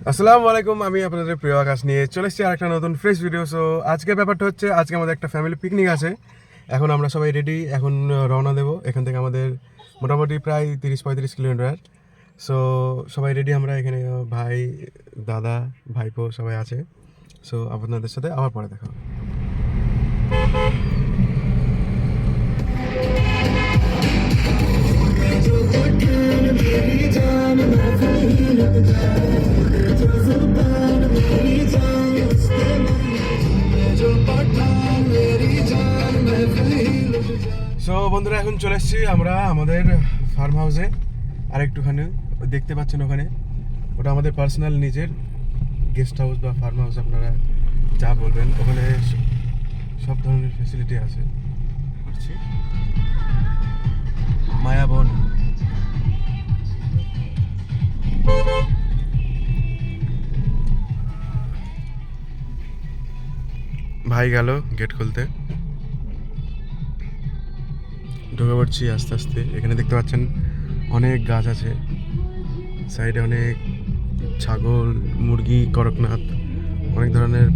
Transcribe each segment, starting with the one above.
আসসালামু আলাইকুম, আমি আপনাদের প্রিয় আকাশ নিয়ে চলে এসেছি আরেকটা নতুন ফ্রেশ ভিডিও। সো আজকের ব্যাপারটা হচ্ছে, আজকে আমাদের একটা ফ্যামিলি পিকনিক আছে। এখন আমরা সবাই রেডি, এখন রওনা দেবো এখান থেকে। আমাদের মোটামুটি প্রায় 30-35 কিলোমিটার। সো সবাই রেডি, আমরা এখানে ভাই, দাদা, ভাইপো সবাই আছে। সো আপনাদের সাথে আবার পরে দেখা হবে। সো বন্ধুরা, এখন চলে এসেছি আমরা আমাদের ফার্ম হাউসে। আর একটুখানি দেখতে পাচ্ছেন ওখানে, ওটা আমাদের পার্সোনাল নিজের গেস্ট হাউস বা ফার্ম হাউস, আপনারা যা বলবেন। ওখানে সব ধরনের ফেসিলিটি আছে। করছি মায়াবন। ভাই গেল গেট খুলতে, ঢুকে পড়ছি আস্তে আস্তে। এখানে দেখতে পাচ্ছেন অনেক গাছ আছে, সাইডে অনেক ছাগল, মুরগি, করকনাথ, অনেক ধরনের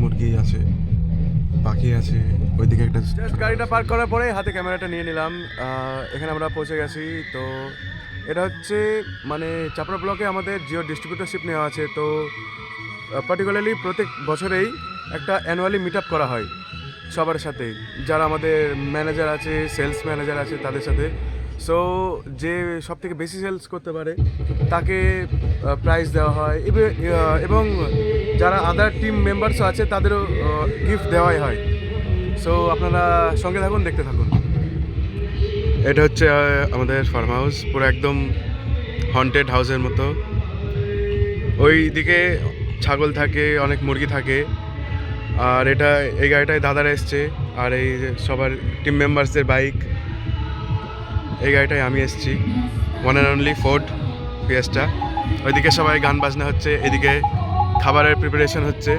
মুরগি আছে, পাখি আছে। ওইদিকে একটা গাড়িটা পার্ক করার পরে হাতে ক্যামেরাটা নিয়ে নিলাম। এখানে আমরা পৌঁছে গেছি। তো এটা হচ্ছে মানে চাপড়া ব্লকে আমাদের জিও ডিস্ট্রিবিউটরশিপ নেওয়া আছে। তো পার্টিকুলারলি প্রত্যেক বছরেই একটা অ্যানুয়ালি মিট আপ করা হয় সবার সাথে, যারা আমাদের ম্যানেজার আছে, সেলস ম্যানেজার আছে তাদের সাথে। সো যে সব থেকে বেশি সেলস করতে পারে তাকে প্রাইজ দেওয়া হয়, এবং যারা আদার টিম মেম্বার্সও আছে তাদেরও গিফট দেওয়াই হয়। সো আপনারা সঙ্গে থাকুন, দেখতে থাকুন। এটা হচ্ছে আমাদের ফার্ম হাউস, পুরো একদম হন্টেড হাউসের মতো। ওই দিকে ছাগল থাকে, অনেক মুরগি থাকে। আর এই গাড়িটায় দাদারা এসছে, আর এই যে সবার টিম মেম্বার্সদের বাইক। এই গাড়িটায় আমি এসেছি, one and only Ford fiesta. ওইদিকে সবাই গান বাজনা হচ্ছে, এদিকে খাবারের প্রিপারেশন হচ্ছে।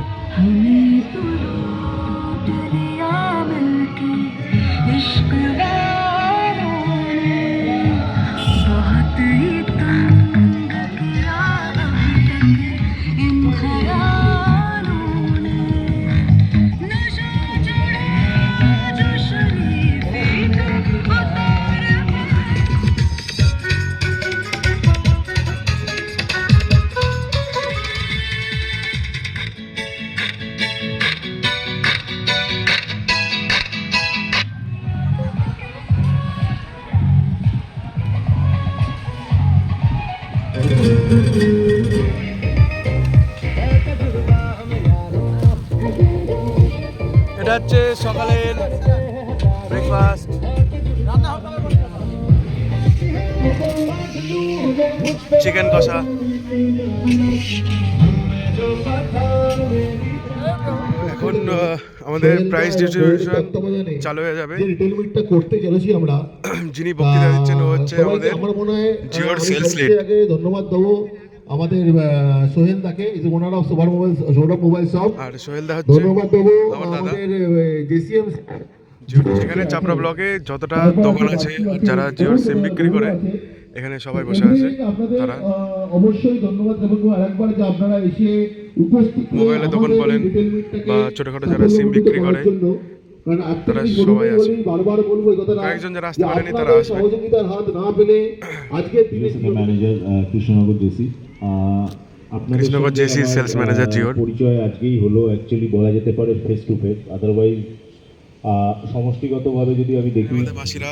এটা হচ্ছে সকালের ব্রেকফাস্ট। চিকেন কষা। এখন আমাদের প্রাইস ডিস্ট্রিবিউশন চালু হয়ে যাবে। যিনি বক্তৃতা দিচ্ছেন ও হচ্ছে আমাদের জিওর সেলস লিড। ধন্যবাদ দেবো আমাদের সোহেল দাকে, is owner of Sourav mobile shop. আর সোহেল দা হচ্ছে ধন্যবাদ দেবো আমাদের জেসিএম, যেখানে চাপড়া ব্লকে যতটা দোকান আছে, যারা জিওর সিম বিক্রি করে, এখানে সবাই বসে আছে। তারা অবশ্যই ধন্যবাদ দেবো আরেকবার যে আপনারা এসে উপস্থিত মোবাইলের দোকান বলেন বা ছোটখাটো যারা সিম বিক্রি করে, তারা সবাই আছে। বারবার বলবো এই কথাটা, কয়েকজন যারা আসতে পারেনি তারা আসবে। সহযোগিতার হাত না পেলে আজকে manager Krishnanagar JC, Krishnanagar JC sales manager জিওর পরিচয় আজকেই হলো। অ্যাকচুয়ালি বলা যেতে পারে ফেস টু ফেস, আদারওয়াইজ সমষ্টিগতভাবে যদি আমি দেখি, আমাদের মাসিরা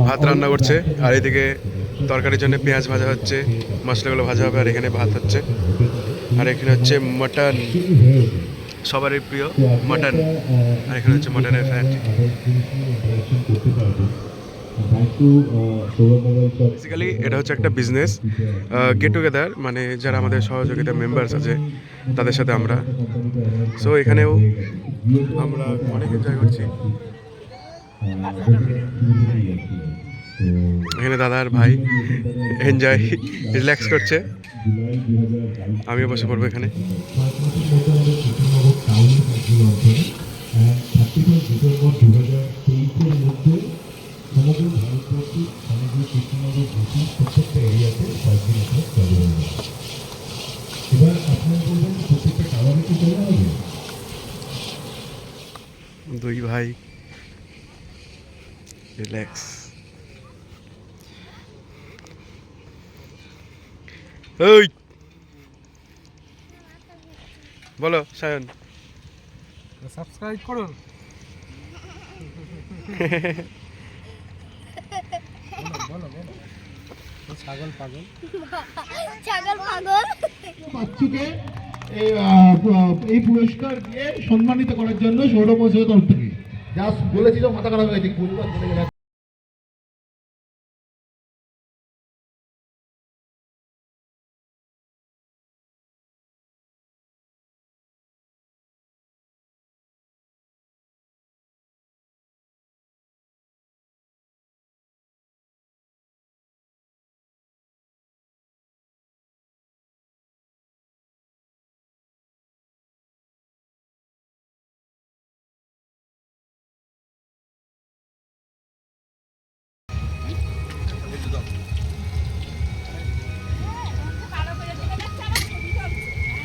ভাত রান্না করছে, আর এদিকে তরকারির জন্য পেঁয়াজ ভাজা হচ্ছে, মশলাগুলো ভাজা হবে, আর এখানে ভাত হচ্ছে। আর এখানে হচ্ছে মাটন, সবারই প্রিয় মাটন। আর এখানে হচ্ছে মাটনের ফ্যাট। বেসিক্যালি এটা হচ্ছে একটা বিজনেস গেট টুগেদার, মানে যারা আমাদের সহযোগিতা মেম্বার্স আছে তাদের সাথে আমরা। সো এখানেও আমরা অনেক এনজয় করছি। এখানে দাদার ভাই এনজয় রিল্যাক্স করছে, আমিও বসে পড়বো এখানে। সমগ্র ভারতবর্ষে সমগ্র কৃষ্ণনগর প্রত্যেকটা এরিয়াতে কয়েকদিন প্রত্যেকটা কালারে কি চলে হবে? দুই ভাই রিল্যাক্স। ওই বলো সায়ন। সাবস্ক্রাইব করুন। বলো বলো ছাগল পাগল। ছাগল পাগল। বাচ্চুকে এই পুরস্কার দিয়ে সম্মানিত করার জন্য সৌরভ মহাশয়ের তরফ থেকে জাস্ট বলেছি তো মাথা খারাপ হয়ে গেছে।